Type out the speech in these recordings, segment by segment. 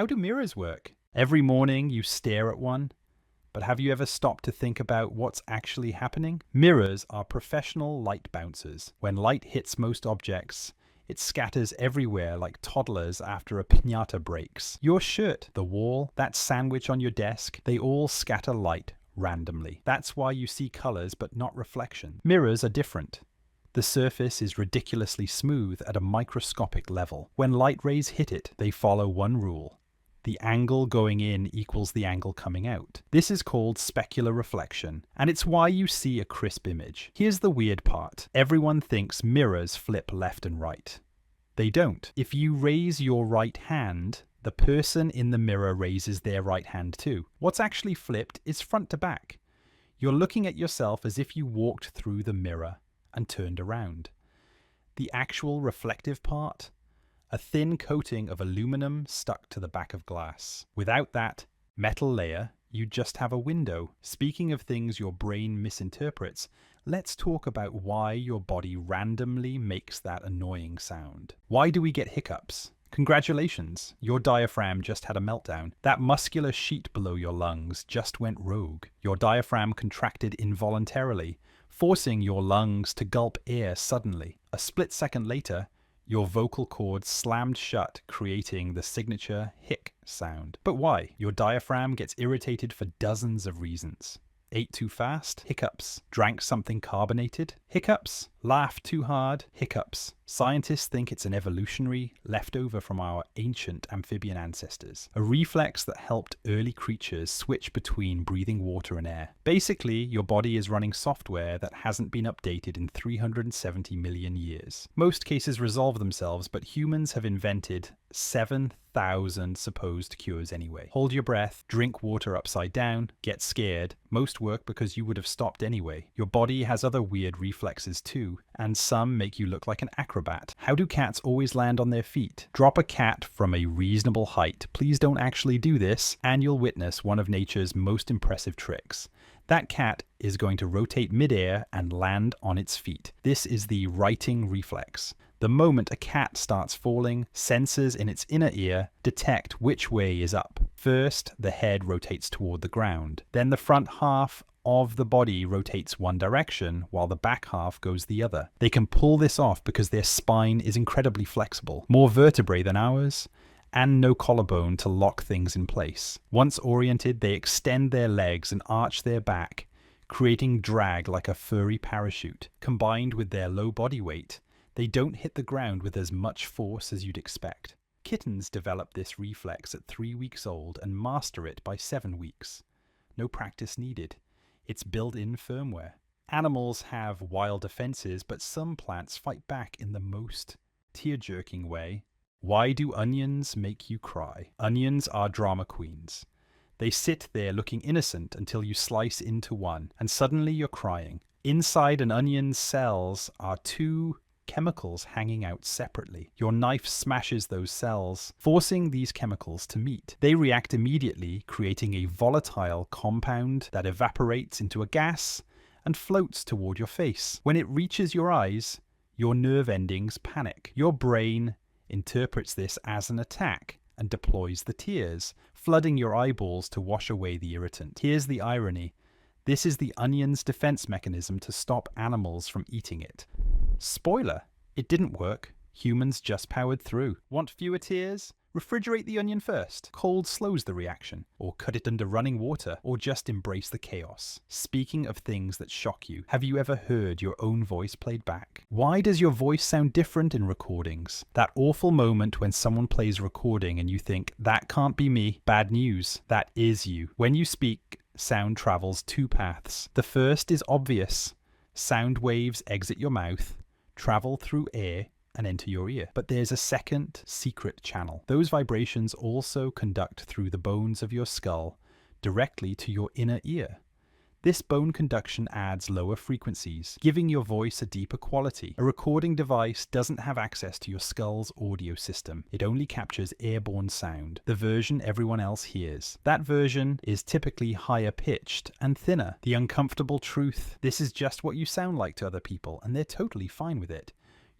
How do mirrors work? Every morning you stare at one, but have you ever stopped to think about what's actually happening? Mirrors are professional light bouncers. When light hits most objects, it scatters everywhere like toddlers after a piñata breaks. Your shirt, the wall, that sandwich on your desk, they all scatter light randomly. That's why you see colors but not reflection. Mirrors are different. The surface is ridiculously smooth at a microscopic level. When light rays hit it, they follow one rule. The angle going in equals the angle coming out. This is called specular reflection, and it's why you see a crisp image. Here's the weird part. Everyone thinks mirrors flip left and right. They don't. If you raise your right hand, the person in the mirror raises their right hand too. What's actually flipped is front to back. You're looking at yourself as if you walked through the mirror and turned around. The actual reflective part? A thin coating of aluminum stuck to the back of glass. Without that metal layer, you just have a window. Speaking of things your brain misinterprets, let's talk about why your body randomly makes that annoying sound. Why do we get hiccups? Congratulations, your diaphragm just had a meltdown. That muscular sheet below your lungs just went rogue. Your diaphragm contracted involuntarily, forcing your lungs to gulp air suddenly. A split second later, your vocal cords slammed shut, creating the signature hic sound. But why? Your diaphragm gets irritated for dozens of reasons. Ate too fast? Hiccups. Drank something carbonated? Hiccups. Laughed too hard? Hiccups. Scientists think it's an evolutionary leftover from our ancient amphibian ancestors, a reflex that helped early creatures switch between breathing water and air. Basically, your body is running software that hasn't been updated in 370 million years. Most cases resolve themselves, but humans have invented 7,000 supposed cures anyway. Hold your breath, drink water upside down, get scared. Most work because you would have stopped anyway. Your body has other weird reflexes too, and some make you look like an acrobat. How do cats always land on their feet? Drop a cat from a reasonable height. Please don't actually do this, and you'll witness one of nature's most impressive tricks. That cat is going to rotate midair and land on its feet. This is the righting reflex. The moment a cat starts falling, sensors in its inner ear detect which way is up. First, the head rotates toward the ground. Then the front half of the body rotates one direction while the back half goes the other. They can pull this off because their spine is incredibly flexible, more vertebrae than ours, and no collarbone to lock things in place. Once oriented, they extend their legs and arch their back, creating drag like a furry parachute. Combined with their low body weight, they don't hit the ground with as much force as you'd expect. Kittens develop this reflex at 3 weeks old and master it by 7 weeks. No practice needed. It's built-in firmware. Animals have wild defenses, but some plants fight back in the most tear-jerking way. Why do onions make you cry? Onions are drama queens. They sit there looking innocent until you slice into one, and suddenly you're crying. Inside an onion's cells are two chemicals hanging out separately. Your knife smashes those cells, forcing these chemicals to meet. They react immediately, creating a volatile compound that evaporates into a gas and floats toward your face. When it reaches your eyes, your nerve endings panic. Your brain interprets this as an attack and deploys the tears, flooding your eyeballs to wash away the irritant. Here's the irony. This is the onion's defense mechanism to stop animals from eating it. Spoiler, it didn't work. Humans just powered through. Want fewer tears? Refrigerate the onion first. Cold slows the reaction. Or cut it under running water. Or just embrace the chaos. Speaking of things that shock you, have you ever heard your own voice played back? Why does your voice sound different in recordings? That awful moment when someone plays a recording and you think, that can't be me. Bad news. That is you. When you speak, sound travels two paths. The first is obvious. Sound waves exit your mouth, travel through air, and enter your ear. But there's a second secret channel. Those vibrations also conduct through the bones of your skull directly to your inner ear. This bone conduction adds lower frequencies, giving your voice a deeper quality. A recording device doesn't have access to your skull's audio system. It only captures airborne sound, the version everyone else hears. That version is typically higher pitched and thinner. The uncomfortable truth: this is just what you sound like to other people, and they're totally fine with it.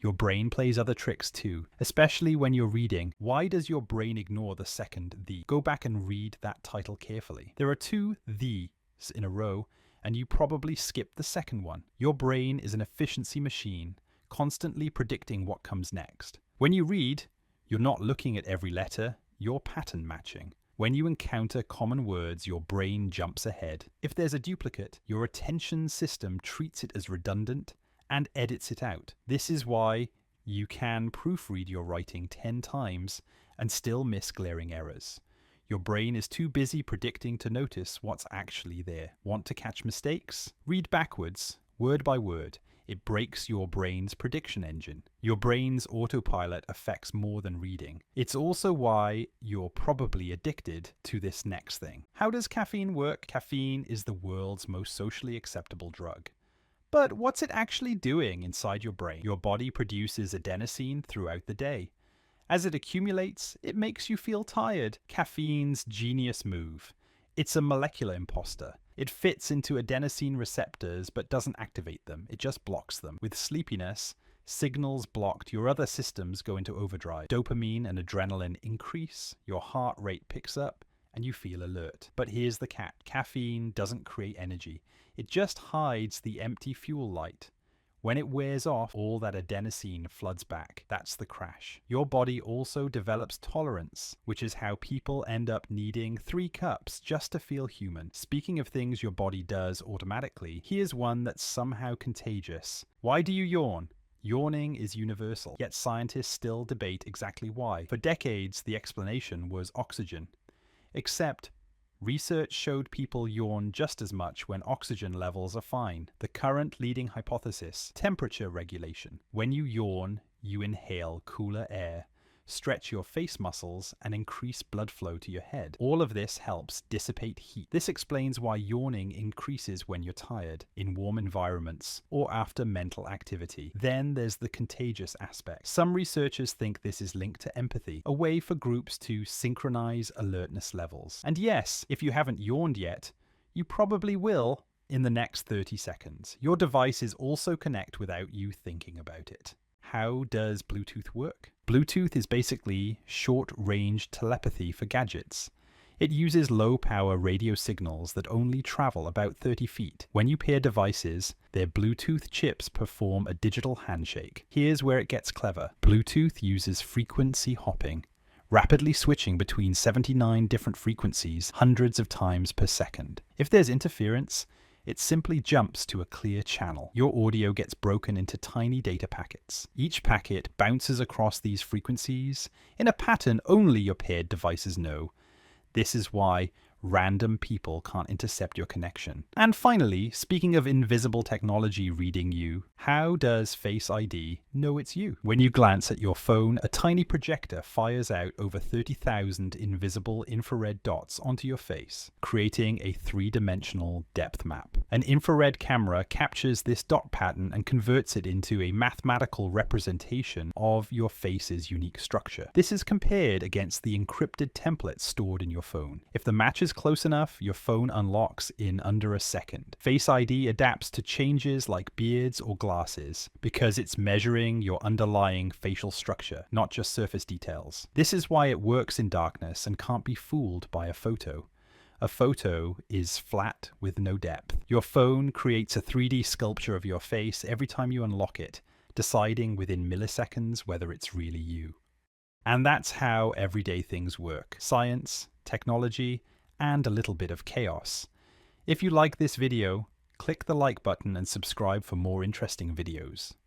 Your brain plays other tricks too, especially when you're reading. Why does your brain ignore the second "the"? Go back and read that title carefully. There are two "the's" in a row, and you probably skipped the second one. Your brain is an efficiency machine, constantly predicting what comes next. When you read, you're not looking at every letter, you're pattern matching. When you encounter common words, your brain jumps ahead. If there's a duplicate, your attention system treats it as redundant and edits it out. This is why you can proofread your writing 10 times and still miss glaring errors. Your brain is too busy predicting to notice what's actually there. Want to catch mistakes? Read backwards, word by word. It breaks your brain's prediction engine. Your brain's autopilot affects more than reading. It's also why you're probably addicted to this next thing. How does caffeine work? Caffeine is the world's most socially acceptable drug. But what's it actually doing inside your brain? Your body produces adenosine throughout the day. As it accumulates, it makes you feel tired. Caffeine's genius move. It's a molecular imposter. It fits into adenosine receptors but doesn't activate them. It just blocks them. With sleepiness, signals blocked, your other systems go into overdrive. Dopamine and adrenaline increase, your heart rate picks up, and you feel alert. But here's the catch. Caffeine doesn't create energy. It just hides the empty fuel light. When it wears off, all that adenosine floods back. That's the crash. Your body also develops tolerance, which is how people end up needing 3 cups just to feel human. Speaking of things your body does automatically, here's one that's somehow contagious. Why do you yawn? Yawning is universal, yet scientists still debate exactly why. For decades, the explanation was oxygen. Except, research showed people yawn just as much when oxygen levels are fine. The current leading hypothesis, temperature regulation. When you yawn, you inhale cooler air, stretch your face muscles, and increase blood flow to your head. All of this helps dissipate heat. This explains why yawning increases when you're tired, in warm environments, or after mental activity. Then there's the contagious aspect. Some researchers think this is linked to empathy, a way for groups to synchronize alertness levels. And yes, if you haven't yawned yet, you probably will in the next 30 seconds. Your devices also connect without you thinking about it. How does Bluetooth work? Bluetooth is basically short-range telepathy for gadgets. It uses low-power radio signals that only travel about 30 feet. When you pair devices, their Bluetooth chips perform a digital handshake. Here's where it gets clever. Bluetooth uses frequency hopping, rapidly switching between 79 different frequencies hundreds of times per second. If there's interference, it simply jumps to a clear channel. Your audio gets broken into tiny data packets. Each packet bounces across these frequencies in a pattern only your paired devices know. This is why random people can't intercept your connection. And finally, speaking of invisible technology reading you, how does Face ID know it's you? When you glance at your phone, a tiny projector fires out over 30,000 invisible infrared dots onto your face, creating a 3-dimensional depth map. An infrared camera captures this dot pattern and converts it into a mathematical representation of your face's unique structure. This is compared against the encrypted templates stored in your phone. If the match is close enough, your phone unlocks in under a second. Face ID adapts to changes like beards or glasses because it's measuring your underlying facial structure, not just surface details. This is why it works in darkness and can't be fooled by a photo. A photo is flat with no depth. Your phone creates a 3D sculpture of your face every time you unlock it, deciding within milliseconds whether it's really you. And that's how everyday things work. Science, technology, and a little bit of chaos. If you like this video, click the like button and subscribe for more interesting videos.